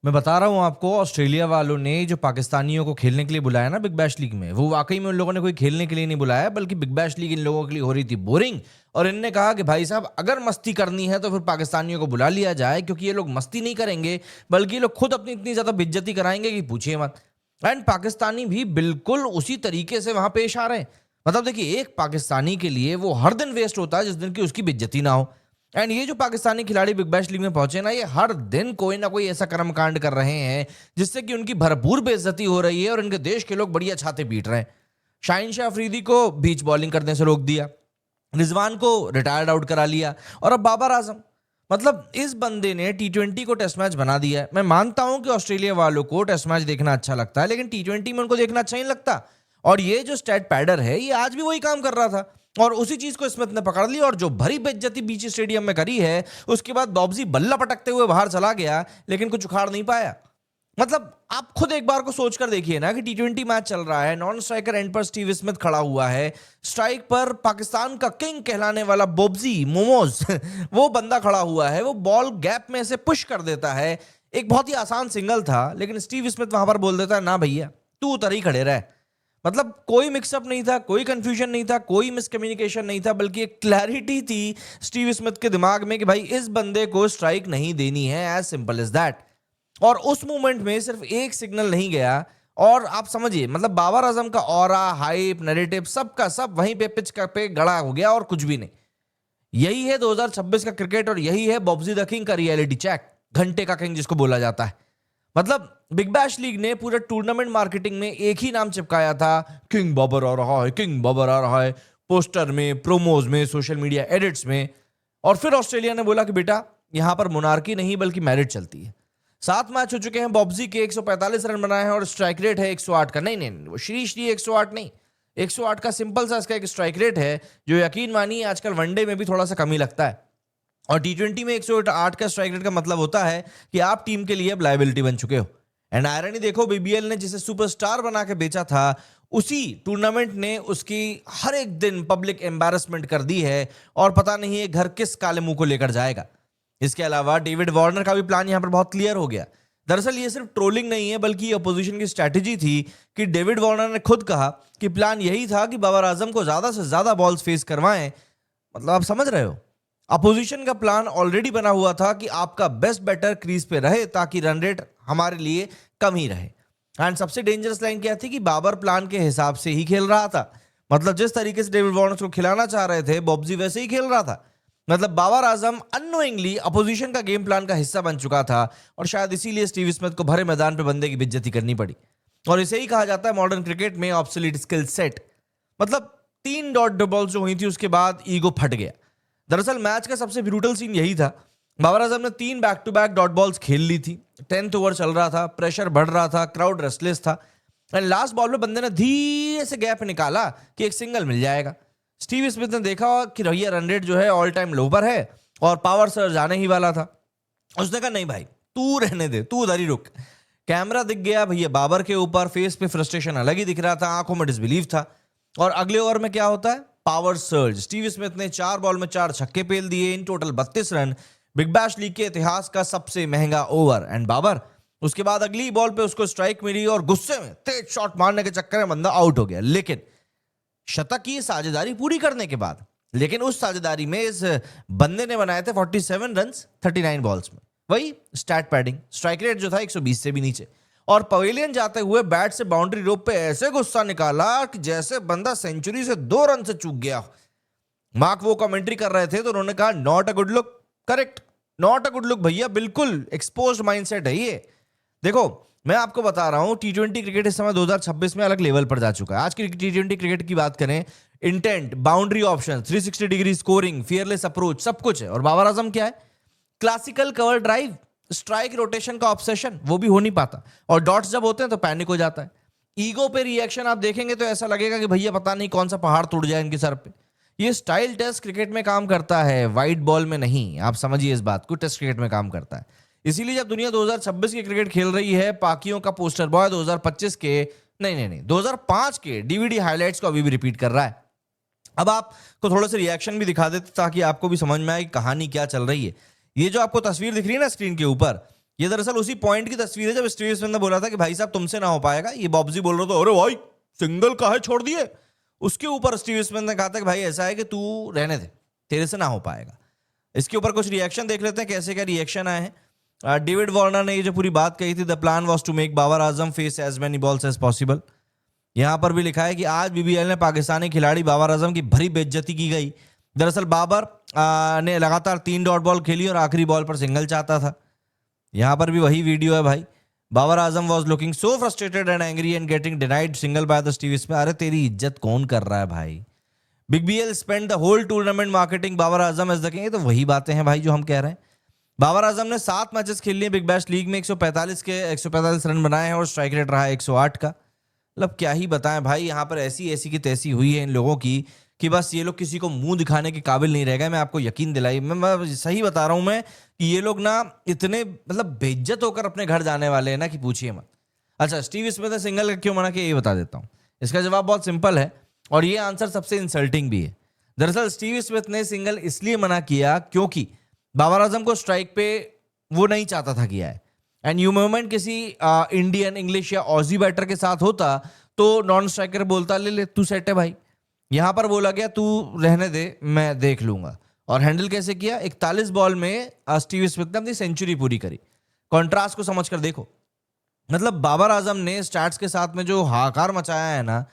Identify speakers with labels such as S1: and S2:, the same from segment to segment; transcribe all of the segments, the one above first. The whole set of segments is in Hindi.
S1: मैं बता रहा हूँ आपको, ऑस्ट्रेलिया वालों ने जो पाकिस्तानियों को खेलने के लिए बुलाया ना बिग बैश लीग में, वो वाकई में उन लोगों ने कोई खेलने के लिए नहीं बुलाया, बल्कि बिग बैश लीग इन लोगों के लिए हो रही थी बोरिंग। और इनने कहा कि भाई साहब, अगर मस्ती करनी है तो फिर पाकिस्तानियों को बुला लिया जाए, क्योंकि ये लोग मस्ती नहीं करेंगे, बल्कि ये लोग खुद अपनी इतनी ज्यादा बेइज्जती कराएंगे कि पूछिए मत। एंड पाकिस्तानी भी बिल्कुल उसी तरीके से वहां पेश आ रहे हैं। मतलब देखिए, एक पाकिस्तानी के लिए वो हर दिन वेस्ट होता है जिस दिन की उसकी बेइज्जती ना हो। एंड ये जो पाकिस्तानी खिलाड़ी बिग बैश लीग में पहुंचे ना, ये हर दिन कोई ना कोई ऐसा कर्म कांड कर रहे हैं जिससे कि उनकी भरपूर बेइज्जती हो रही है और इनके देश के लोग बढ़िया छाते पीट रहे हैं। शाहीन शाह अफरीदी को बीच बॉलिंग करने से रोक दिया, रिजवान को रिटायर्ड आउट करा लिया, और अब बाबर आजम। मतलब इस बंदे ने टी20 को टेस्ट मैच बना दिया है। मैं मानता हूं कि ऑस्ट्रेलिया वालों को टेस्ट मैच देखना अच्छा लगता है, लेकिन टी20 में उनको देखना अच्छा नहीं लगता। और ये जो स्टैट पैडर है, ये आज भी वही काम कर रहा था, और उसी चीज को स्मिथ ने पकड़ ली, और जो भरी बेइज्जती बीच स्टेडियम में करी है, उसके बाद बॉब्जी बल्ला पटकते हुए बाहर चला गया, लेकिन कुछ उखाड़ नहीं पाया। मतलब आप खुद एक बार को सोचकर देखिए ना कि टी20 मैच चल रहा है, नॉन स्ट्राइकर एंड पर स्टीव स्मिथ खड़ा हुआ है, स्ट्राइक पर पाकिस्तान का किंग कहलाने वाला बोब्जी मोमोज वो बंदा खड़ा हुआ है, वो बॉल गैप में से पुश कर देता है। एक बहुत ही आसान सिंगल था, लेकिन स्टीव स्मिथ वहां पर बोल देता है, ना भैया तू उधर ही खड़े रहे। मतलब कोई मिक्सअप नहीं था, कोई कंफ्यूजन नहीं था, कोई मिसकम्युनिकेशन नहीं था, बल्कि एक क्लैरिटी थी स्टीव स्मिथ के दिमाग में कि भाई इस बंदे को स्ट्राइक नहीं देनी है, एज सिंपल एज दैट। और उस मूवमेंट में सिर्फ एक सिग्नल नहीं गया, और आप समझिए, मतलब बाबर आजम का ऑरा, हाइप, नैरेटिव सबका सब वहीं पे पिच पे गड़ा हो गया, और कुछ भी नहीं। यही है 2026 का क्रिकेट, और यही है बॉब्जी द किंग का रियलिटी चेक, घंटे का किंग जिसको बोला जाता है। मतलब बिग बैश लीग ने पूरे टूर्नामेंट मार्केटिंग में एक ही नाम चिपकाया था, किंग बाबर आ रहा है, किंग बाबर आ रहा है, पोस्टर में, प्रोमोज में, सोशल मीडिया एडिट्स में। और फिर ऑस्ट्रेलिया ने बोला कि बेटा, यहां पर मोनार्की नहीं बल्कि मेरिट चलती है। 7 मैच हो चुके हैं, बॉब्जी के 145 रन बनाए हैं, और स्ट्राइक रेट है 108 का। नहीं नहीं नहीं, वो श्री 108 नहीं, 108 का सिंपल सा इसका एक स्ट्राइक रेट है, जो यकीन मानिए आजकल वनडे में भी थोड़ा सा कम ही लगता है। और टी20 में 108 का स्ट्राइक रेट का मतलब होता है कि आप टीम के लिए अब लायबिलिटी बन चुके हो। एंड आयरनी देखो, बीबीएल ने जिसे सुपरस्टार बना के बेचा था, उसी टूर्नामेंट ने उसकी हर एक दिन पब्लिक एम्बैरेसमेंट कर दी है, और पता नहीं ये घर किस काले मुंह को लेकर जाएगा। इसके अलावा डेविड वार्नर का भी प्लान यहां पर बहुत क्लियर हो गया। दरअसल ये सिर्फ ट्रोलिंग नहीं है, बल्कि ये अपोजिशन की स्ट्रैटेजी थी कि डेविड वार्नर ने खुद कहा कि प्लान यही था कि बाबर आजम को ज्यादा से ज्यादा बॉल्स फेस करवाएं। मतलब आप समझ रहे हो, अपोजिशन का प्लान ऑलरेडी बना हुआ था कि आपका बेस्ट बैटर क्रीज पे रहे, ताकि रन रेट हमारे लिए कम ही रहे। एंड सबसे डेंजरस लाइन क्या थी कि बाबर प्लान के हिसाब से ही खेल रहा था। मतलब जिस तरीके से डेविड वार्नर को खिलाना चाह रहे थे, बॉब्जी वैसे ही खेल रहा था। मतलब बाबर आजम अननोइंगली अपोजिशन का गेम प्लान का हिस्सा बन चुका था, और शायद इसीलिए स्टीव स्मिथ को भरे मैदान पे बंदे की बेइज्जती करनी पड़ी। और इसे ही कहा जाता है मॉडर्न क्रिकेट में ऑब्सोलीट स्किल सेट। मतलब 3 डॉट बॉल्स जो हुई थी, उसके बाद ईगो फट गया। दरअसल मैच का सबसे ब्रूटल सीन यही था। बाबर आजम ने 3 back to back dot balls खेल ली थी, 10th ओवर चल रहा था, प्रेशर बढ़ रहा था, क्राउड रेस्टलेस था, एंड लास्ट बॉल में बंदे ने धीरे से गैप निकाला कि एक सिंगल मिल जाएगा। स्टीव स्मिथ ने देखा कि भैया रन रेट जो है ऑल टाइम लो पर है, और पावर सर्ज आने ही वाला था। उसने कहा नहीं भाई, तू रहने दे, तू उधर ही रुक। कैमरा दिख गया भैया बाबर के ऊपर, फेस पे फ्रस्ट्रेशन अलग ही दिख रहा था, आंखों में डिसबिलीव था। और अगले ओवर में क्या होता है, पावर सर्ज। स्टीव स्मिथ ने 4 बॉल में 4 छक्के पेल दिए, in total 32 run, big bash league के इतिहास का सबसे महंगा ओवर। एंड बाबर, उसके बाद अगली बॉल पे उसको स्ट्राइक मिली, और गुस्से में तेज शॉट मारने के चक्कर में बंदा आउट हो गया। लेकिन शतक की साझेदारी पूरी करने के बाद, लेकिन उस साझेदारी में इस बंदे ने बनाए थे 47 रन 39 बॉल्स में। वही स्टैट पैडिंग, स्ट्राइक रेट जो था 120 से भी नीचे। और पवेलियन जाते हुए बैट से बाउंड्री रोप पे ऐसे गुस्सा निकाला कि जैसे बंदा सेंचुरी से 2 रन से चूक गया। मार्क वो कमेंट्री कर रहे थे, तो उन्होंने कहा not a good look. Correct, not a good look भैया, बिल्कुल एक्सपोज्ड माइंडसेट है ये। देखो, मैं आपको बता रहा हूं, टी20 क्रिकेट इस समय 2026 में अलग लेवल पर जा चुका है। आज की टी20 क्रिकेट की बात करें, intent, boundary option, 360 degree scoring, fearless approach, सब कुछ है। और बाबर आजम क्या है, classical cover drive, strike rotation का ऑब्सेशन, वो भी हो नहीं पाता। और डॉट्स जब होते हैं तो पैनिक हो जाता है। ईगो पे रिएक्शन आप देखेंगे तो ऐसा लगेगा कि भैया पता नहीं कौन सा पहाड़ टूट जाए इनके सर पे। ये स्टाइल टेस्ट क्रिकेट में काम करता है, वाइट बॉल में नहीं। आप समझिए इस बात को, टेस्ट क्रिकेट में काम करता है। इसीलिए जब दुनिया 2026 की क्रिकेट खेल रही है, पाकियों का पोस्टर बॉय 2025 के, नहीं नहीं नहीं, 2005 के डीवीडी हाइलाइट्स को अभी भी रिपीट कर रहा है। अब आपको थोड़ा सा रिएक्शन भी दिखा देते ताकि आपको भी समझ में आए कि कहानी क्या चल रही है। ये जो आपको तस्वीर दिख रही है ना स्क्रीन के ऊपर, ये दरअसल उसी पॉइंट की तस्वीर है जब स्टीव स्मिथ ने बोला था कि भाई साहब तुमसे ना हो पाएगा। ये बॉब्जी बोल रहा था अरे भाई सिंगल का है छोड़ दिए। उसके ऊपर स्टीव स्मिथ ने कहा था कि भाई ऐसा है कि तू रहने दे, तेरे से ना हो पाएगा। इसके ऊपर कुछ रिएक्शन देख लेते हैं कैसे क्या रिएक्शन आए हैं। डेविड वार्नर ने ये जो पूरी बात कही थी, the plan was to make Babar Azam face as many balls as possible. यहां पर भी लिखा है कि आज बीबीएल ने पाकिस्तानी खिलाड़ी बाबर आजम की भरी बेइज्जती की गई। दरअसल बाबर ने लगातार 3 डॉट बॉल खेली और आखिरी बॉल पर सिंगल चाहता था। यहां पर भी वही वीडियो है भाई। Babar Azam was looking so frustrated and angry and getting denied single by the Steve Smith. अरे तेरी इज्जत कौन कर रहा है भाई। Big BL spend the whole tournament marketing Babar Azam as the king. तो वही बातें हैं भाई जो हम कह रहे हैं। बाबर आजम ने 7 मैचेस खेल लिए बिग बैश लीग में, 145 रन बनाए हैं और स्ट्राइक रेट रहा है 108 का। मतलब क्या ही बताएं भाई, यहाँ पर ऐसी की तैसी हुई है इन लोगों की कि बस ये लोग किसी को मुंह दिखाने के काबिल नहीं रह गए। मैं आपको यकीन दिलाई, मैं सही बता रहा हूं मैं कि ये लोग ना इतने मतलब बेइज्जत होकर अपने घर जाने वाले हैं ना कि पूछिए मत। अच्छा, स्टीव स्मिथ ने सिंगल क्यों मना किया ये बता देता हूं। इसका जवाब बहुत सिंपल है और ये आंसर सबसे इंसल्टिंग भी है। दरअसल स्टीव स्मिथ ने सिंगल इसलिए मना किया क्योंकि बाबर आजम को स्ट्राइक पे वो नहीं चाहता था किया है। एंड यू मूवमेंट किसी इंडियन, इंग्लिश या ऑजी बैटर के साथ होता तो नॉन स्ट्राइकर बोलता ले ले तू सेट है भाई। यहां पर बोला गया तू रहने दे, मैं देख लूंगा। और हैंडल कैसे किया, 41 बॉल में स्टीव स्मिथ ने अपनी सेंचुरी पूरी करी। कॉन्ट्रास्ट को समझकर देखो, मतलब बाबर आजम ने स्टैट्स के साथ में जो हाहाकार मचाया है ना,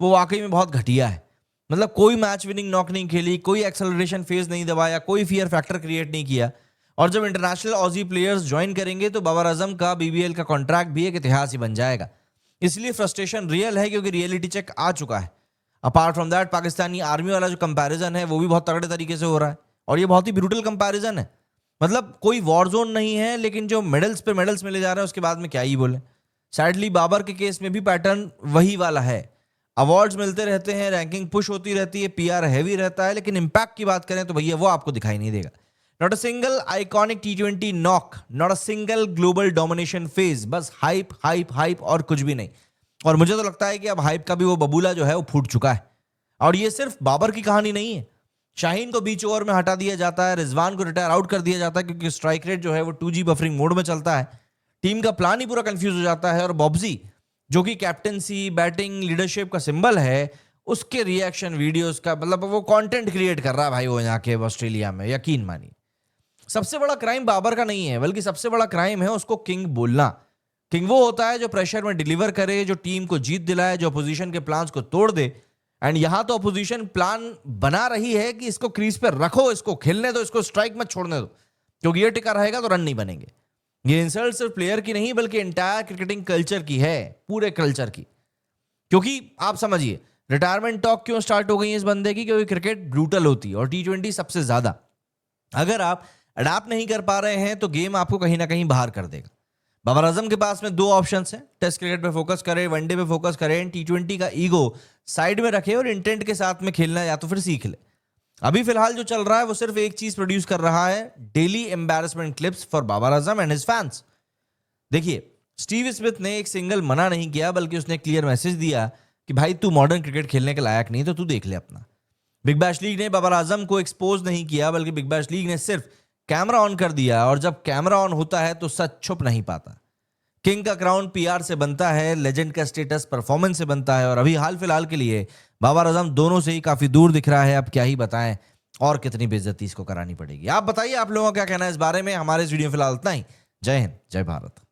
S1: वो वाकई में बहुत घटिया है। मतलब कोई मैच विनिंग नॉक नहीं खेली, कोई एक्सेलरेशन फेज नहीं दबाया, कोई फियर फैक्टर क्रिएट नहीं किया। और जब इंटरनेशनल ऑजी प्लेयर्स ज्वाइन करेंगे तो बाबर आजम का बीबीएल का कॉन्ट्रैक्ट भी एक इतिहास ही बन जाएगा। इसलिए फ्रस्ट्रेशन रियल है क्योंकि रियलिटी चेक आ चुका है। Apart from that, Pakistani army वाला जो कंपैरिजन है वो भी बहुत तगड़े तरीके से हो रहा है और ये बहुत ही ब्रूटल कंपैरिजन है। मतलब कोई वॉर जोन नहीं है, लेकिन जो मेडल्स पे मेडल्स मिले जा रहे हैं उसके बाद में क्या ही बोले। सैडली बाबर के केस में भी पैटर्न वही वाला है। अवार्ड्स मिलते रहते हैं, रैंकिंग पुश होती रहती है, पीआर हैवी रहता है, लेकिन इंपैक्ट की बात करें तो भैया वो आपको दिखाई नहीं देगा। Not a single iconic T20 knock, not a single global domination phase, बस हाइप हाइप हाइप और कुछ भी नहीं। और मुझे तो लगता है कि अब हाइप का भी वो बबूला जो है वो फूट चुका है। और ये सिर्फ बाबर की कहानी नहीं है। शाहीन को बीच ओवर में हटा दिया जाता है, रिजवान को रिटायर आउट कर दिया जाता है क्योंकि स्ट्राइक रेट जो है वो 2G बफरिंग मोड में चलता है। टीम का प्लान ही पूरा कंफ्यूज हो जाता है। और बॉब्जी जो कि कैप्टेंसी, बैटिंग, लीडरशिप का सिंबल है, उसके रिएक्शन वीडियोस का मतलब वो कंटेंट क्रिएट कर रहा है भाई वो यहाँ के ऑस्ट्रेलिया में, यकीन मानिए। सबसे बड़ा क्राइम बाबर का नहीं है, बल्कि सबसे बड़ा क्राइम है उसको किंग बोलना। किंग वो होता है जो प्रेशर में डिलीवर करे, जो टीम को जीत दिलाए, जो अपोजिशन के प्लान्स को तोड़ दे। एंड यहां तो अपोजिशन प्लान बना रही है कि इसको क्रीज पे रखो, इसको खेलने दो, इसको स्ट्राइक मत छोड़ने दो, क्योंकि ये टिका रहेगा तो रन नहीं बनेंगे। ये इंसल्ट सिर्फ प्लेयर की नहीं बल्कि एंटायर क्रिकेटिंग कल्चर की है, पूरे कल्चर की। क्योंकि आप समझिए रिटायरमेंट टॉक क्यों स्टार्ट हो गई है इस बंदे की, क्योंकि क्रिकेट ब्रूटल होती है और T20 सबसे ज्यादा। अगर आप अडाप्ट नहीं कर पा रहे हैं तो गेम आपको कहीं ना कहीं बाहर कर देगा। बाबर आजम के पास में 2 ऑप्शंस हैं, टेस्ट क्रिकेट पे फोकस करें, वनडे पे फोकस करें, T20 का ईगो साइड में रखे और इंटेंट के साथ में खेलना या तो फिर सीख ले। अभी फिलहाल जो चल रहा है वो सिर्फ एक चीज प्रोड्यूस कर रहा है, daily embarrassment clips for Babar Azam and his fans. देखिए, स्टीव स्मिथ ने एक सिंगल मना नहीं किया, बल्कि उसने क्लियर मैसेज दिया कि भाई तू मॉडर्न क्रिकेट खेलने के लायक नहीं, तो तू देख ले अपना। बिग बैश लीग ने बाबर आजम को एक्सपोज नहीं किया, बल्कि बिग बैश लीग ने सिर्फ कैमरा ऑन कर दिया, और जब कैमरा ऑन होता है तो सच छुप नहीं पाता। किंग का क्राउन पीआर से बनता है, लेजेंड का स्टेटस परफॉर्मेंस से बनता है, और अभी हाल फिलहाल के लिए बाबर आजम दोनों से ही काफी दूर दिख रहा है। अब क्या ही बताएं और कितनी बेइज्जती इसको करानी पड़ेगी। आप बताइए आप लोगों का क्या कहना है इस बारे में। हमारे इस वीडियो फिलहाल इतना ही। जय हिंद, जय भारत।